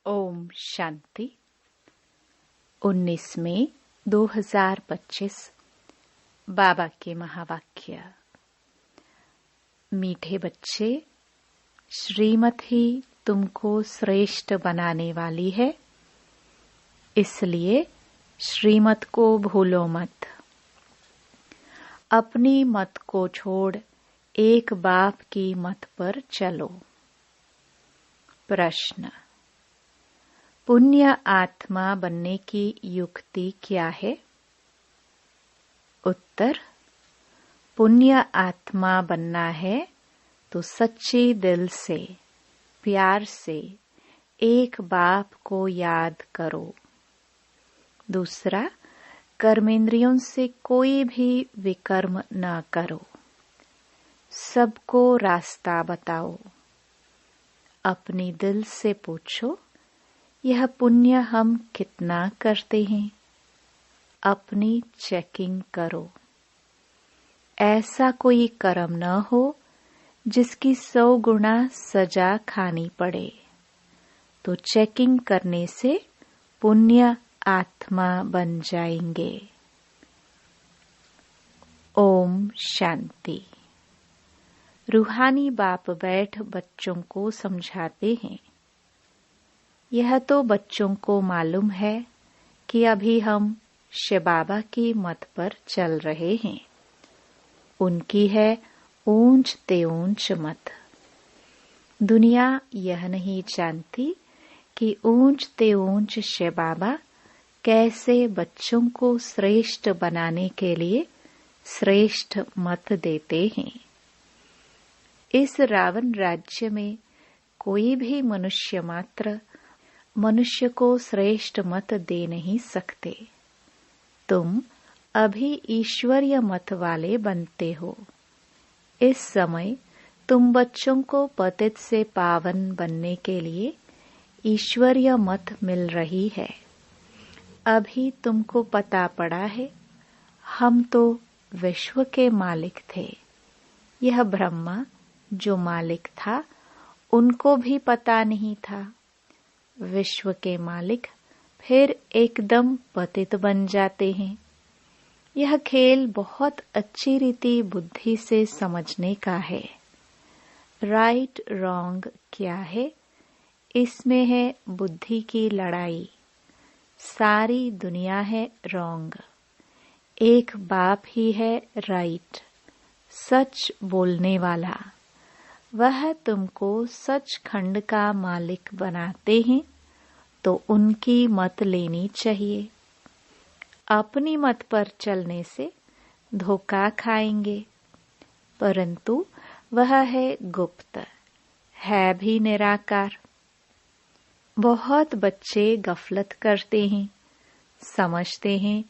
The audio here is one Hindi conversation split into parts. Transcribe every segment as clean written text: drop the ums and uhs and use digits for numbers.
ओम शांति। 19 मई 2025 बाबा के महावाक्य। मीठे बच्चे, श्रीमत ही तुमको श्रेष्ठ बनाने वाली है, इसलिए श्रीमत को भूलो मत। अपनी मत को छोड़ एक बाप की मत पर चलो। प्रश्न: पुण्य आत्मा बनने की युक्ति क्या है? उत्तर: पुण्य आत्मा बनना है तो सच्चे दिल से, प्यार से एक बाप को याद करो। दूसरा, कर्मेंद्रियों से कोई भी विकर्म न करो। सबको रास्ता बताओ। अपनी दिल से पूछो, यह पुण्य हम कितना करते हैं? अपनी चेकिंग करो। ऐसा कोई कर्म न हो जिसकी 100 गुना सजा खानी पड़े, तो चेकिंग करने से पुण्य आत्मा बन जाएंगे। ओम शांति। रूहानी बाप बैठ बच्चों को समझाते हैं। यह तो बच्चों को मालूम है कि अभी हम शिव बाबा की मत पर चल रहे हैं। उनकी है ऊंच ते ऊंच मत। दुनिया यह नहीं जानती कि ऊंच ते ऊंच शिव बाबा कैसे बच्चों को श्रेष्ठ बनाने के लिए श्रेष्ठ मत देते हैं। इस रावण राज्य में कोई भी मनुष्य मात्र मनुष्य को श्रेष्ठ मत दे नहीं सकते। तुम अभी ईश्वरीय मत वाले बनते हो। इस समय तुम बच्चों को पतित से पावन बनने के लिए ईश्वरीय मत मिल रही है। अभी तुमको पता पड़ा है, हम तो विश्व के मालिक थे। यह ब्रह्मा जो मालिक था, उनको भी पता नहीं था। विश्व के मालिक फिर एकदम पतित बन जाते हैं। यह खेल बहुत अच्छी रीति बुद्धि से समझने का है। राइट रॉन्ग क्या है, इसमें है बुद्धि की लड़ाई। सारी दुनिया है रॉन्ग, एक बाप ही है राइट, सच बोलने वाला। वह तुमको सचखंड का मालिक बनाते हैं, तो उनकी मत लेनी चाहिए। अपनी मत पर चलने से धोखा खाएंगे, परंतु वह है गुप्त, है भी निराकार। बहुत बच्चे गफलत करते हैं, समझते हैं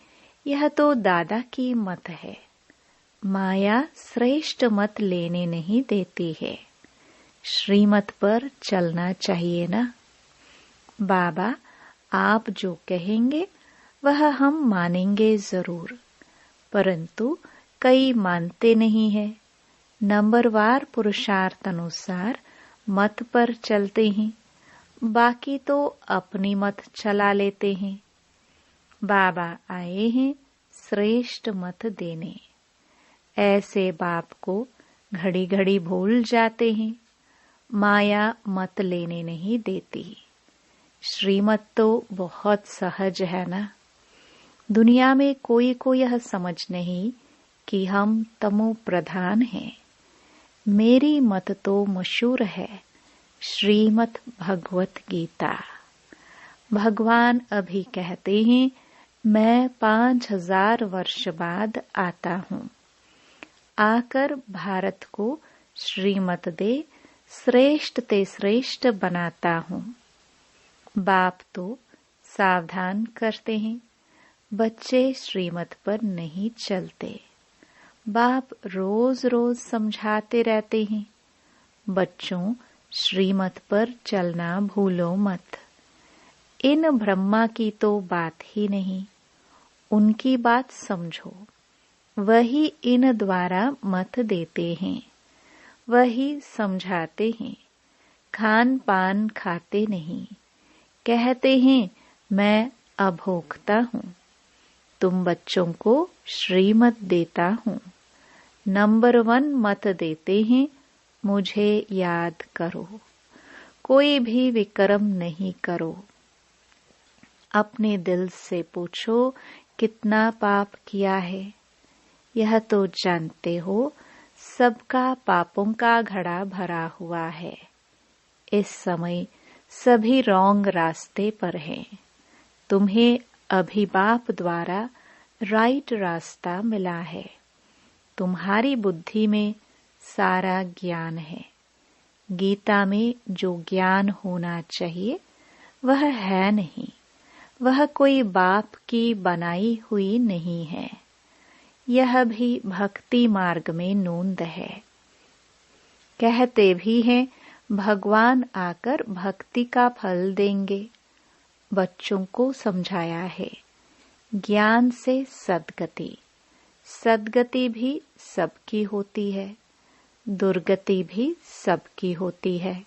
यह तो दादा की मत है। माया श्रेष्ठ मत लेने नहीं देती है। श्रीमत पर चलना चाहिए ना। बाबा आप जो कहेंगे वह हम मानेंगे जरूर, परंतु कई मानते नहीं है। नंबरवार पुरुषार्थ अनुसार मत पर चलते हैं, बाकी तो अपनी मत चला लेते हैं। बाबा आए हैं श्रेष्ठ मत देने। ऐसे बाप को घड़ी घड़ी भूल जाते हैं। माया मत लेने नहीं देती। श्रीमत तो बहुत सहज है ना। दुनिया में कोई को यह समझ नहीं कि हम तमो प्रधान हैं। मेरी मत तो मशहूर है, श्रीमत भगवत गीता। भगवान अभी कहते हैं, मैं 5000 वर्ष बाद आता हूँ। आकर भारत को श्रीमत दे श्रेष्ठ ते श्रेष्ठ बनाता हूँ। बाप तो सावधान करते हैं, बच्चे श्रीमत पर नहीं चलते। बाप रोज रोज समझाते रहते हैं, बच्चों श्रीमत पर चलना भूलो मत। इन ब्रह्मा की तो बात ही नहीं, उनकी बात समझो। वही इन द्वारा मत देते हैं, वही समझाते हैं। खान पान खाते नहीं, कहते हैं मैं अभोक्ता हूँ। तुम बच्चों को श्रीमत देता हूँ। नंबर 1 मत देते हैं, मुझे याद करो। कोई भी विक्रम नहीं करो। अपने दिल से पूछो कितना पाप किया है। यह तो जानते हो सबका पापों का घड़ा भरा हुआ है। इस समय सभी रॉन्ग रास्ते पर हैं। तुम्हें अभी बाप द्वारा राइट रास्ता मिला है। तुम्हारी बुद्धि में सारा ज्ञान है। गीता में जो ज्ञान होना चाहिए वह है नहीं। वह कोई बाप की बनाई हुई नहीं है। यह भी भक्ति मार्ग में नोंद है। कहते भी हैं भगवान आकर भक्ति का फल देंगे। बच्चों को समझाया है ज्ञान से सद्गति। सद्गति भी सबकी होती है, दुर्गति भी सबकी होती है।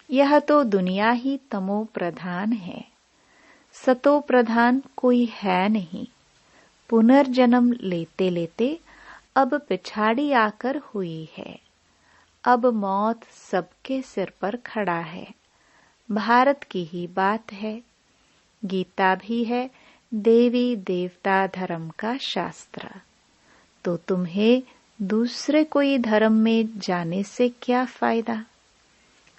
यह तो दुनिया ही तमो प्रधान है, सतो प्रधान कोई है नहीं। पुनर्जन्म लेते लेते अब पिछाड़ी आकर हुई है। अब मौत सबके सिर पर खड़ा है। भारत की ही बात है। गीता भी है देवी देवता धर्म का शास्त्र। तो तुम्हें दूसरे कोई धर्म में जाने से क्या फायदा।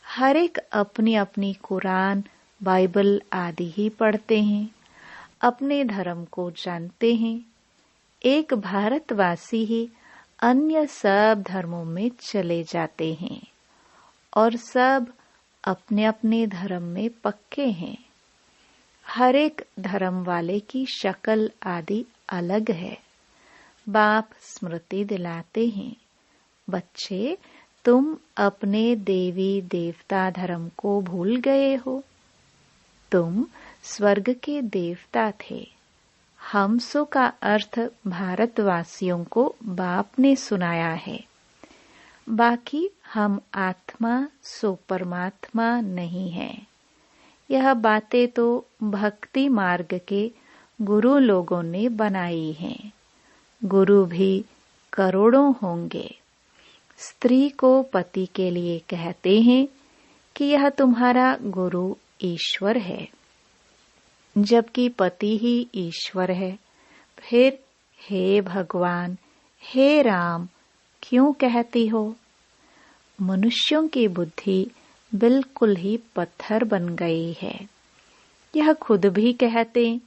हर एक अपनी अपनी कुरान बाइबल आदि ही पढ़ते हैं, अपने धर्म को जानते हैं। एक भारतवासी ही अन्य सब धर्मों में चले जाते हैं और सब अपने अपने धर्म में पक्के हैं। हर एक धर्म वाले की शक्ल आदि अलग है। बाप स्मृति दिलाते हैं बच्चे तुम अपने देवी देवता धर्म को भूल गए हो। तुम स्वर्ग के देवता थे। हमसो का अर्थ भारतवासियों को बाप ने सुनाया है। बाकी हम आत्मा सो परमात्मा नहीं है। यह बातें तो भक्ति मार्ग के गुरु लोगों ने बनाई हैं। गुरु भी करोड़ों होंगे। स्त्री को पति के लिए कहते हैं कि यह तुम्हारा गुरु ईश्वर है, जबकि पति ही ईश्वर है। फिर हे भगवान, हे राम क्यों कहती हो। मनुष्यों की बुद्धि बिल्कुल ही पत्थर बन गई है। यह खुद भी कहते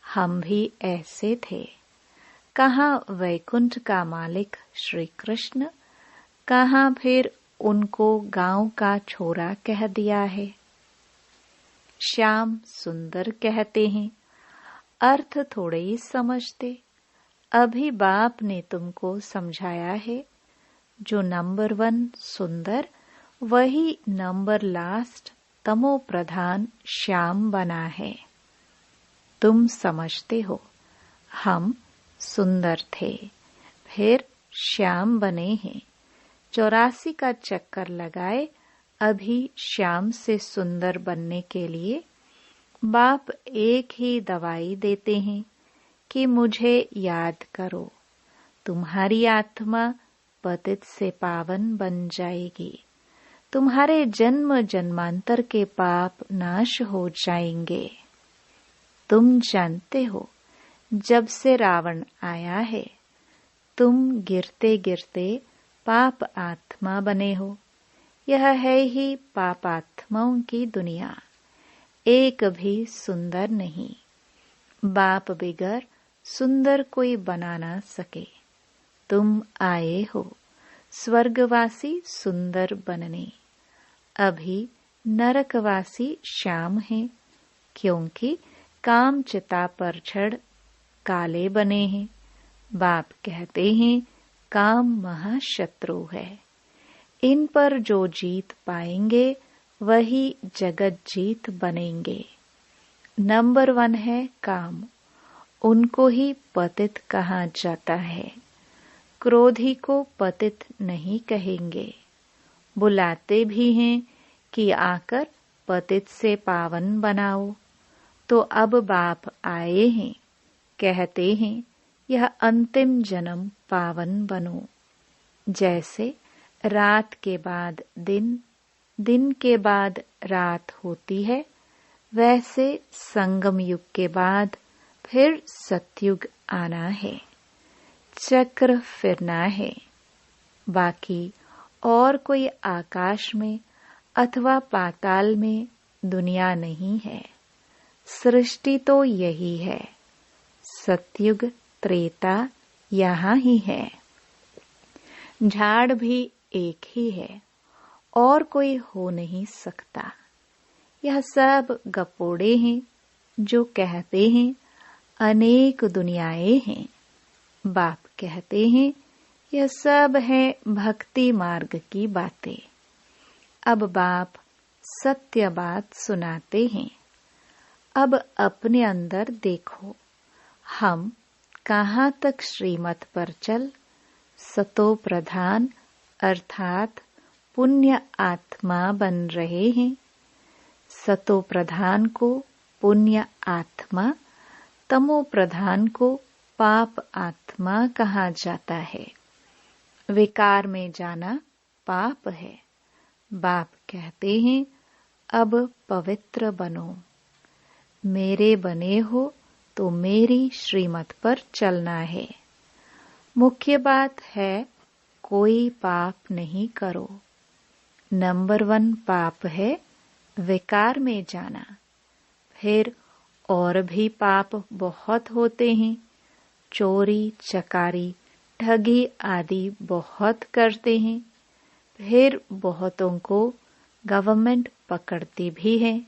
हम भी ऐसे थे। कहाँ वैकुंठ का मालिक श्री कृष्ण, कहाँ फिर उनको गांव का छोरा कह दिया है। श्याम सुंदर कहते हैं, अर्थ थोड़े ही समझते। अभी बाप ने तुमको समझाया है। जो नंबर 1 सुंदर वही नंबर लास्ट तमो प्रधान श्याम बना है। तुम समझते हो हम सुंदर थे, फिर श्याम बने हैं। 84 का चक्कर लगाए। अभी श्याम से सुंदर बनने के लिए बाप एक ही दवाई देते हैं कि मुझे याद करो। तुम्हारी आत्मा पतित से पावन बन जाएगी। तुम्हारे जन्म जन्मांतर के पाप नाश हो जाएंगे। तुम जानते हो जब से रावण आया है तुम गिरते गिरते पाप आत्मा बने हो। यह है ही पाप आत्माओं की दुनिया। एक भी सुंदर नहीं। बाप बिगर सुंदर कोई बना ना सके। तुम आए हो स्वर्गवासी सुंदर बनने। अभी नरकवासी श्याम हैं, क्योंकि काम चिता पर चढ़ काले बने हैं। बाप कहते हैं काम महाशत्रु है। इन पर जो जीत पाएंगे वही जगत जीत बनेंगे। नंबर 1 है काम। उनको ही पतित कहा जाता है। क्रोधी को पतित नहीं कहेंगे। बुलाते भी हैं कि आकर पतित से पावन बनाओ, तो अब बाप आए हैं, कहते हैं यह अंतिम जन्म पावन बनो। जैसे रात के बाद दिन, दिन के बाद रात होती है, वैसे संगम युग के बाद फिर सतयुग आना है, चक्र फिरना है। बाकी और कोई आकाश में अथवा पाताल में दुनिया नहीं है। सृष्टि तो यही है। सतयुग त्रेता यहाँ ही है। झाड़ भी एक ही है और कोई हो नहीं सकता। यह सब गपोड़े हैं जो कहते हैं अनेक दुनियाएं हैं। बाप कहते हैं यह सब है भक्ति मार्ग की बातें। अब बाप सत्य बात सुनाते हैं। अब अपने अंदर देखो, हम कहाँ तक श्रीमत पर चल सतो प्रधान अर्थात पुण्य आत्मा बन रहे हैं। सतो प्रधान को पुण्य आत्मा, तमो प्रधान को पाप आत्मा कहा जाता है। विकार में जाना पाप है। बाप कहते हैं अब पवित्र बनो। मेरे बने हो तो मेरी श्रीमत पर चलना है। मुख्य बात है कोई पाप नहीं करो। नंबर 1 पाप है विकार में जाना। फिर और भी पाप बहुत होते हैं। चोरी चकारी ठगी आदि बहुत करते हैं। फिर बहुतों को गवर्नमेंट पकड़ती भी है।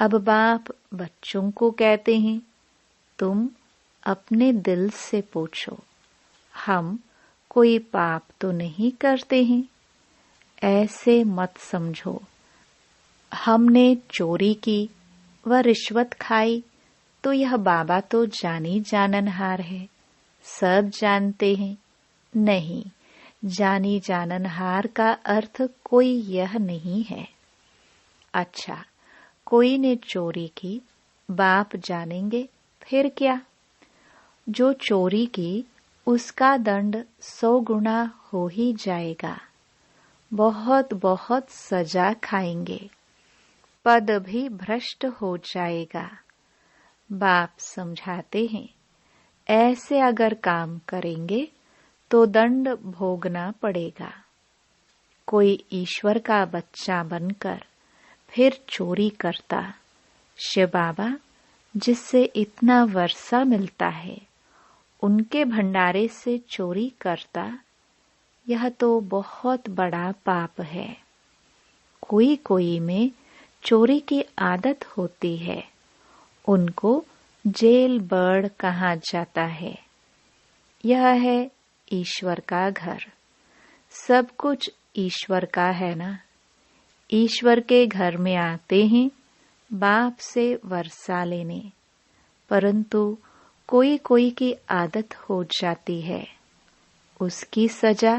अब बाप बच्चों को कहते हैं तुम अपने दिल से पूछो, हम कोई पाप तो नहीं करते हैं। ऐसे मत समझो हमने चोरी की व रिश्वत खाई तो यह बाबा तो जानी जाननहार है, सब जानते हैं। नहीं, जानी जाननहार का अर्थ कोई यह नहीं है। अच्छा, कोई ने चोरी की, बाप जानेंगे फिर क्या? जो चोरी की उसका दंड 100 गुना हो ही जाएगा। बहुत बहुत सजा खाएंगे, पद भी भ्रष्ट हो जाएगा। बाप समझाते हैं ऐसे अगर काम करेंगे तो दंड भोगना पड़ेगा। कोई ईश्वर का बच्चा बनकर फिर चोरी करता, शिव बाबा जिससे इतना वर्षा मिलता है उनके भंडारे से चोरी करता, यह तो बहुत बड़ा पाप है। कोई कोई में चोरी की आदत होती है, उनको जेल बर्ड कहा जाता है। यह है ईश्वर का घर। सब कुछ ईश्वर का है ना। ईश्वर के घर में आते हैं बाप से वर्षा लेने, परंतु कोई कोई की आदत हो जाती है, उसकी सजा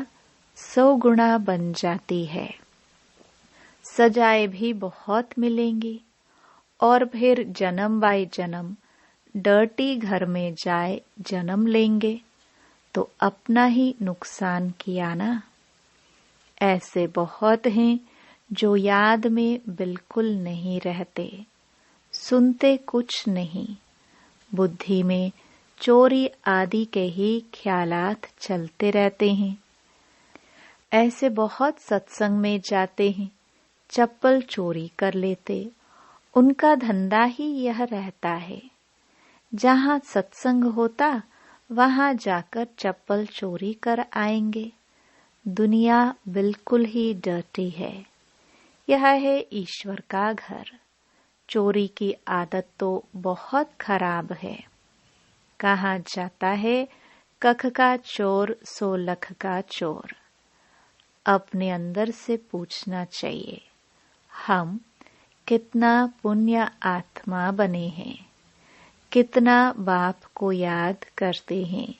100 गुना बन जाती है। सजाएं भी बहुत मिलेंगी और फिर जन्म बाय जन्म डर्टी घर में जाए जन्म लेंगे तो अपना ही नुकसान किया ना। ऐसे बहुत हैं जो याद में बिल्कुल नहीं रहते, सुनते कुछ नहीं, बुद्धि में चोरी आदि के ही ख्यालात चलते रहते हैं। ऐसे बहुत सत्संग में जाते हैं, चप्पल चोरी कर लेते, उनका धंधा ही यह रहता है। जहाँ सत्संग होता वहाँ जाकर चप्पल चोरी कर आएंगे। दुनिया बिल्कुल ही डर्टी है। यह है ईश्वर का घर। चोरी की आदत तो बहुत खराब है। कहा जाता है कख का चोर 100 लख का चोर। अपने अंदर से पूछना चाहिए हम कितना पुण्य आत्मा बने हैं, कितना बाप को याद करते हैं,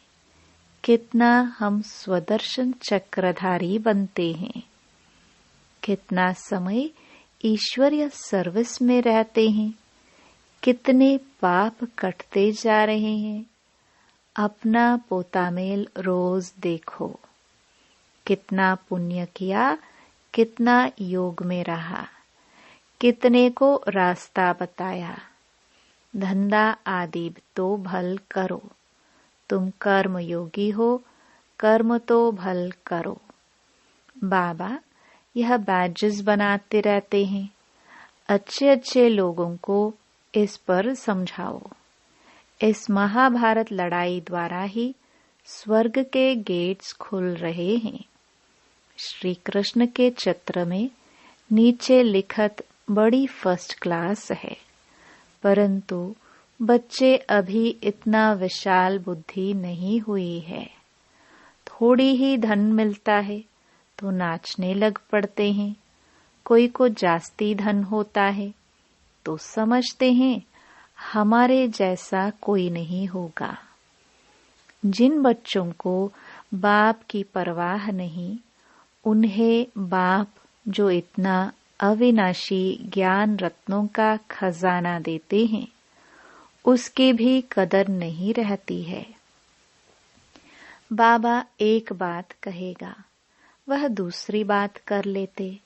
कितना हम स्वदर्शन चक्रधारी बनते हैं, कितना समय ईश्वरीय सर्विस में रहते हैं, कितने पाप कटते जा रहे हैं। अपना पोतामेल रोज देखो, कितना पुण्य किया, कितना योग में रहा, कितने को रास्ता बताया। धंधा आदि तो भल करो, तुम कर्म योगी हो, कर्म तो भल करो। बाबा यह बैजेस बनाते रहते हैं। अच्छे अच्छे लोगों को इस पर समझाओ। इस महाभारत लड़ाई द्वारा ही स्वर्ग के गेट्स खुल रहे हैं। श्री कृष्ण के चित्र में नीचे लिखत बड़ी फर्स्ट क्लास है, परंतु बच्चे अभी इतना विशाल बुद्धि नहीं हुई है। थोड़ी ही धन मिलता है तो नाचने लग पड़ते हैं। कोई को जास्ती धन होता है तो समझते हैं हमारे जैसा कोई नहीं होगा। जिन बच्चों को बाप की परवाह नहीं, उन्हें बाप जो इतना अविनाशी ज्ञान रत्नों का खजाना देते हैं, उसकी भी कदर नहीं रहती है। बाबा एक बात कहेगा, वह दूसरी बात कर लेते।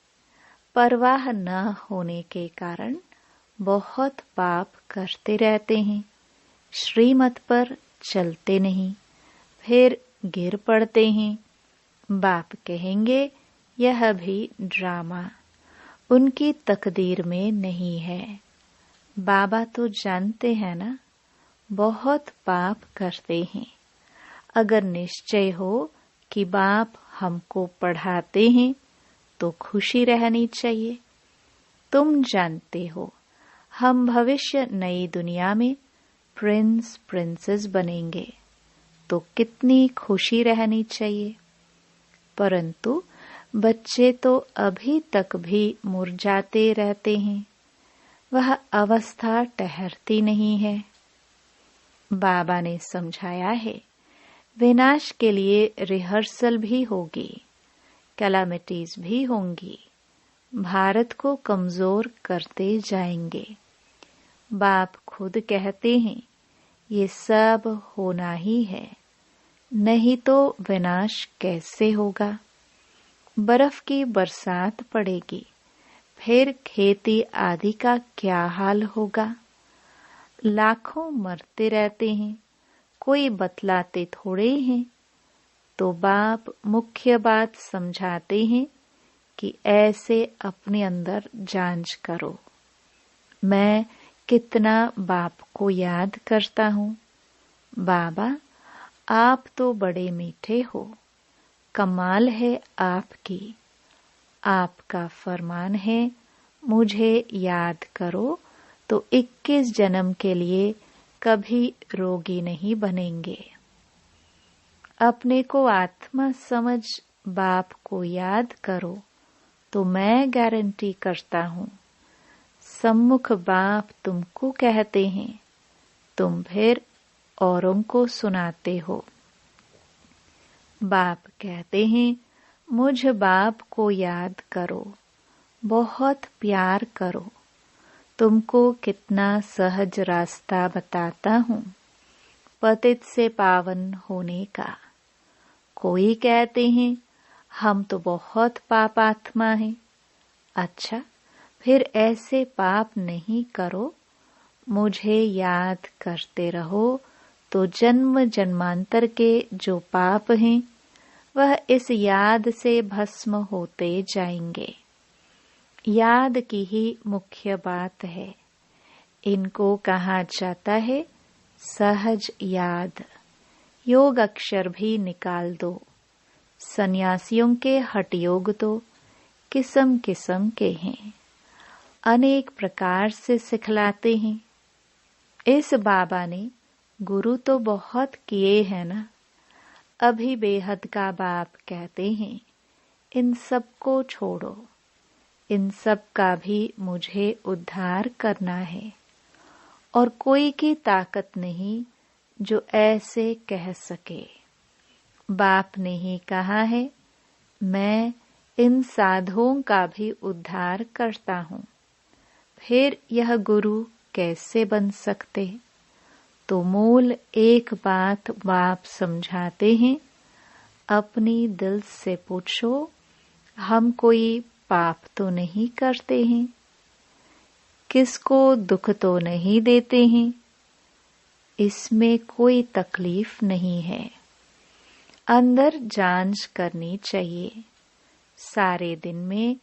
परवाह न होने के कारण बहुत पाप करते रहते हैं। श्रीमत पर चलते नहीं, फिर गिर पड़ते हैं। बाप कहेंगे यह भी ड्रामा, उनकी तकदीर में नहीं है। बाबा तो जानते हैं ना, बहुत पाप करते हैं। अगर निश्चय हो कि बाप हमको पढ़ाते हैं तो खुशी रहनी चाहिए। तुम जानते हो हम भविष्य नई दुनिया में प्रिंस प्रिंसेस बनेंगे, तो कितनी खुशी रहनी चाहिए। परंतु बच्चे तो अभी तक भी मुरझाते रहते हैं। वह अवस्था ठहरती नहीं है। बाबा ने समझाया है, विनाश के लिए रिहर्सल भी होगी, कैलामिटीज भी होंगी, भारत को कमजोर करते जाएंगे। बाप खुद कहते हैं ये सब होना ही है, नहीं तो विनाश कैसे होगा। बर्फ की बरसात पड़ेगी, फिर खेती आदि का क्या हाल होगा। लाखों मरते रहते हैं, कोई बतलाते थोड़े हैं। तो बाप मुख्य बात समझाते हैं कि ऐसे अपने अंदर जांच करो। मैं कितना बाप को याद करता हूँ। बाबा आप तो बड़े मीठे हो, कमाल है आपकी। आपका फरमान है मुझे याद करो तो 21 जन्म के लिए कभी रोगी नहीं बनेंगे। अपने को आत्मा समझ बाप को याद करो तो मैं गारंटी करता हूँ, सम्मुख बाप तुमको कहते हैं, तुम फिर औरों को सुनाते हो। बाप कहते हैं मुझ बाप को याद करो, बहुत प्यार करो। तुमको कितना सहज रास्ता बताता हूँ पतित से पावन होने का। कोई कहते हैं हम तो बहुत पापात्मा हैं। अच्छा, फिर ऐसे पाप नहीं करो, मुझे याद करते रहो तो जन्म जन्मांतर के जो पाप हैं वह इस याद से भस्म होते जाएंगे। याद की ही मुख्य बात है। इनको कहा जाता है सहज याद। योग अक्षर भी निकाल दो। सन्यासियों के हठ योग तो किस्म किस्म के हैं, अनेक प्रकार से सिखलाते हैं। इस बाबा ने गुरु तो बहुत किए हैं ना। अभी बेहद का बाप कहते हैं इन सब को छोड़ो, इन सब का भी मुझे उद्धार करना है। और कोई की ताकत नहीं जो ऐसे कह सके। बाप ने ही कहा है मैं इन साधुओं का भी उद्धार करता हूँ, फिर यह गुरु कैसे बन सकते? तो मूल एक बात बाप समझाते हैं, अपनी दिल से पूछो, हम कोई पाप तो नहीं करते हैं, किसको दुख तो नहीं देते हैं, इसमें कोई तकलीफ नहीं है। अंदर जांच करनी चाहिए, सारे दिन में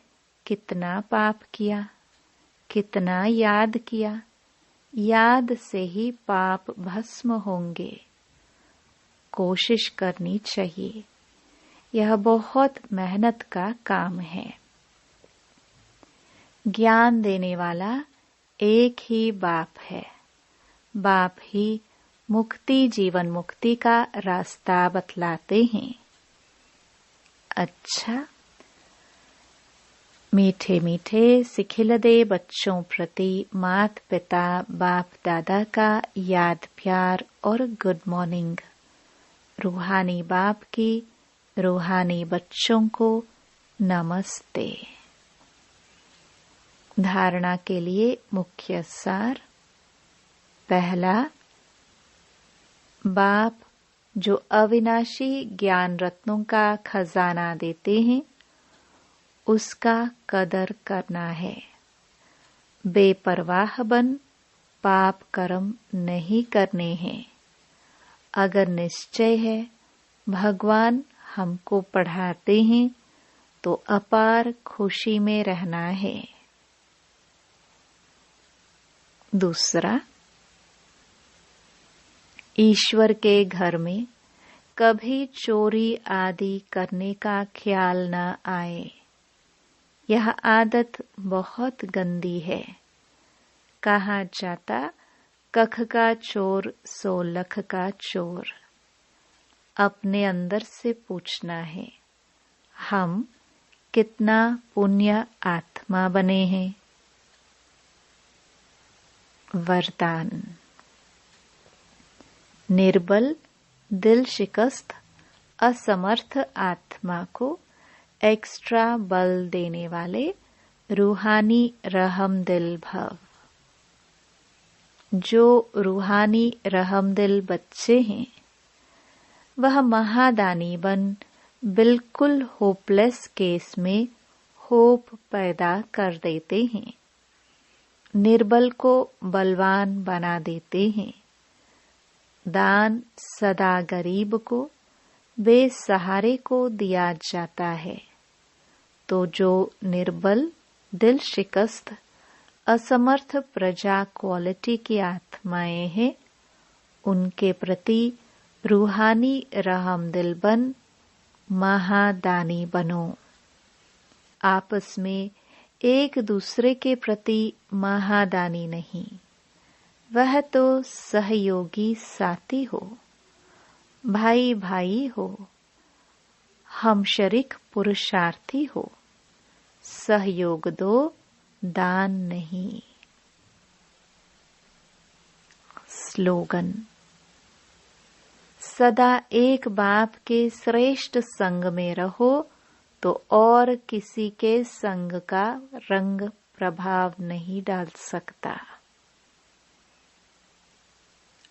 कितना पाप किया, कितना याद किया। याद से ही पाप भस्म होंगे। कोशिश करनी चाहिए, यह बहुत मेहनत का काम है। ज्ञान देने वाला एक ही बाप है। बाप ही मुक्ति, जीवन मुक्ति का रास्ता बतलाते हैं। अच्छा, मीठे मीठे सिखिलदे बच्चों प्रति माता पिता बाप दादा का याद प्यार और गुड मॉर्निंग। रूहानी बाप की रूहानी बच्चों को नमस्ते। धारणा के लिए मुख्य सार। पहला, बाप जो अविनाशी ज्ञान रत्नों का खजाना देते हैं, उसका कदर करना है। बेपरवाह बन पाप कर्म नहीं करने हैं। अगर निश्चय है भगवान हमको पढ़ाते हैं तो अपार खुशी में रहना है। दूसरा, ईश्वर के घर में कभी चोरी आदि करने का ख्याल न आए। यह आदत बहुत गंदी है। कहा जाता, कख का चोर सो लख का चोर। अपने अंदर से पूछना है, हम कितना पुण्य आत्मा बने हैं। वरदान। निर्बल, दिल शिकस्त, असमर्थ आत्मा को एक्स्ट्रा बल देने वाले रूहानी रहमदिल भव। जो रूहानी रहमदिल बच्चे हैं, वह महादानी बन बिल्कुल होपलेस केस में होप पैदा कर देते हैं। निर्बल को बलवान बना देते हैं। दान सदा गरीब को, बेसहारे को दिया जाता है। तो जो निर्बल, दिल शिकस्त, असमर्थ प्रजा क्वालिटी की आत्माएं हैं, उनके प्रति रूहानी रहमदिल बन महादानी बनो। आपस में एक दूसरे के प्रति महादानी नहीं, वह तो सहयोगी साथी हो, भाई भाई हो, हम शरीक पुरुषार्थी हो। सहयोग दो, दान नहीं। स्लोगन। सदा एक बाप के श्रेष्ठ संग में रहो तो और किसी के संग का रंग प्रभाव नहीं डाल सकता।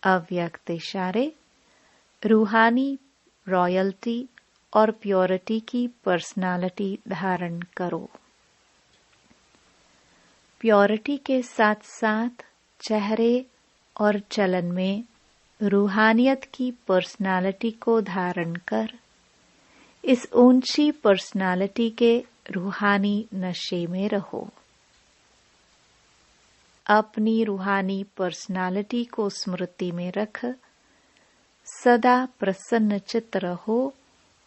अव्यक्त इशारे। रूहानी रॉयल्टी और प्योरिटी की पर्सनालिटी धारण करो। प्योरिटी के साथ साथ चेहरे और चलन में रूहानियत की पर्सनालिटी को धारण कर इस ऊंची पर्सनालिटी के रूहानी नशे में रहो। अपनी रूहानी पर्सनालिटी को स्मृति में रख सदा प्रसन्न चित्त रहो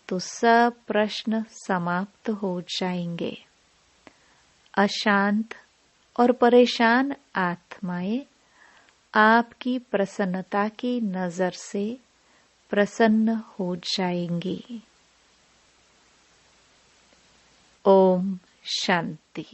तो सब प्रश्न समाप्त हो जाएंगे। अशांत और परेशान आत्माएं आपकी प्रसन्नता की नजर से प्रसन्न हो जाएंगी। ओम शांति।